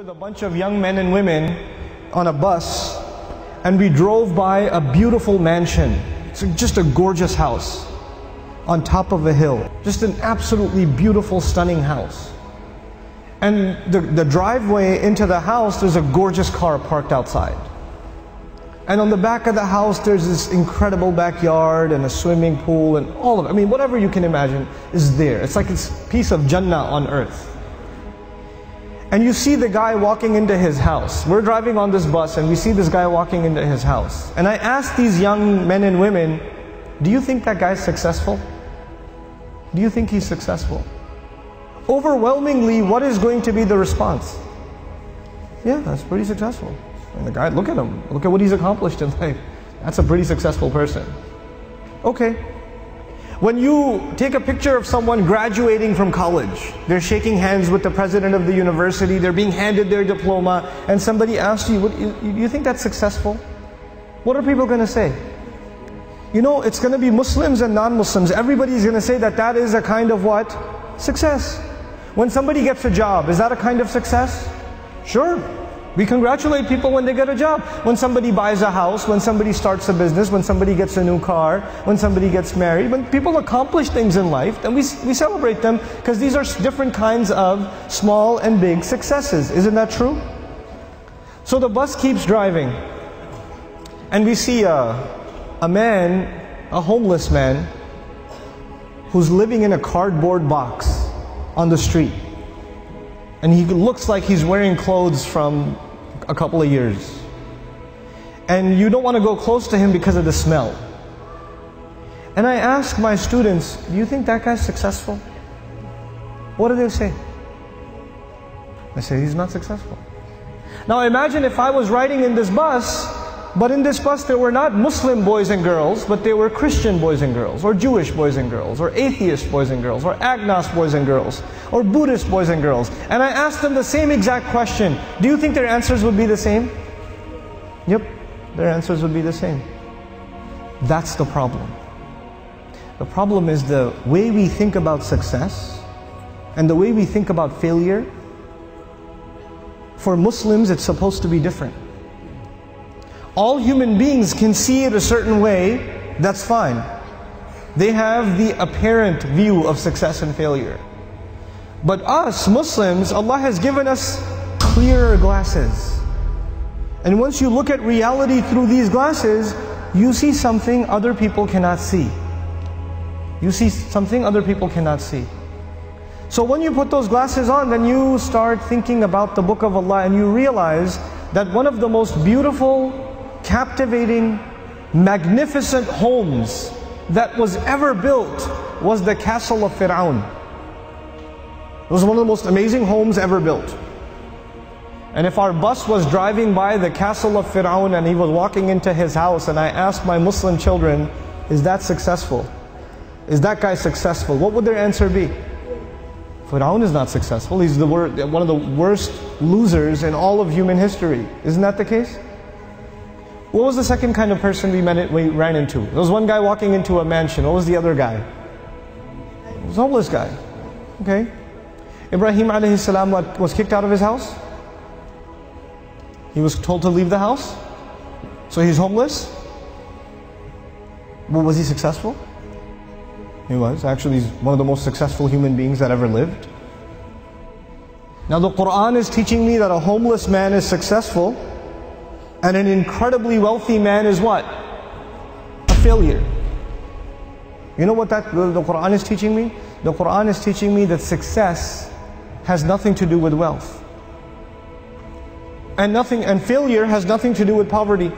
with a bunch of young men and women on a bus, and we drove by a beautiful mansion. It's just a gorgeous house on top of a hill. Just an absolutely beautiful, stunning house. And the driveway into the house, there's a gorgeous car parked outside. And on the back of the house, there's this incredible backyard and a swimming pool and all of it. I mean, whatever you can imagine is there. It's like it's a piece of Jannah on earth. And you see the guy walking into his house. We're driving on this bus and we see this guy walking into his house. And I asked these young men and women, do you think that guy's successful? Do you think he's successful? Overwhelmingly, what is going to be the response? Yeah, that's pretty successful. And the guy, look at him. Look at what he's accomplished in life. That's a pretty successful person. Okay. When you take a picture of someone graduating from college, they're shaking hands with the president of the university, they're being handed their diploma, and somebody asks you, you think that's successful? What are people going to say? You know, it's going to be Muslims and non-Muslims. Everybody's going to say that that is a kind of what? Success. When somebody gets a job, is that a kind of success? Sure. We congratulate people when they get a job. When somebody buys a house, when somebody starts a business, when somebody gets a new car, when somebody gets married, when people accomplish things in life, then we celebrate them because these are different kinds of small and big successes. Isn't that true? So the bus keeps driving and we see a man, a homeless man, who's living in a cardboard box on the street. And he looks like he's wearing clothes from a couple of years. And you don't want to go close to him because of the smell. And I ask my students, do you think that guy's successful? What do they say? I say, he's not successful. Now imagine if I was riding in this bus, but in this bus there were not Muslim boys and girls, but they were Christian boys and girls, or Jewish boys and girls, or atheist boys and girls, or agnostic boys and girls, or Buddhist boys and girls. And I asked them the same exact question. Do you think their answers would be the same? Yep, their answers would be the same. That's the problem. The problem is the way we think about success and the way we think about failure. For Muslims, it's supposed to be different. All human beings can see it a certain way, that's fine. They have the apparent view of success and failure. But us, Muslims, Allah has given us clearer glasses. And once you look at reality through these glasses, you see something other people cannot see. You see something other people cannot see. So when you put those glasses on, then you start thinking about the Book of Allah and you realize that one of the most beautiful, captivating, magnificent homes that was ever built was the castle of Fir'aun. It was one of the most amazing homes ever built. And if our bus was driving by the castle of Fir'aun and he was walking into his house and I asked my Muslim children, is that successful? Is that guy successful? What would their answer be? Fir'aun is not successful. He's one of the worst losers in all of human history. Isn't that the case? What was the second kind of person we ran into? There was one guy walking into a mansion. What was the other guy? It was a homeless guy. Okay. Ibrahim alayhi salam was kicked out of his house. He was told to leave the house. So he's homeless. Well, was he successful? He was. Actually, he's one of the most successful human beings that ever lived. Now the Quran is teaching me that a homeless man is successful, and an incredibly wealthy man is what? A failure. You know what the Quran is teaching me? The Quran is teaching me that success has nothing to do with wealth. And failure has nothing to do with poverty.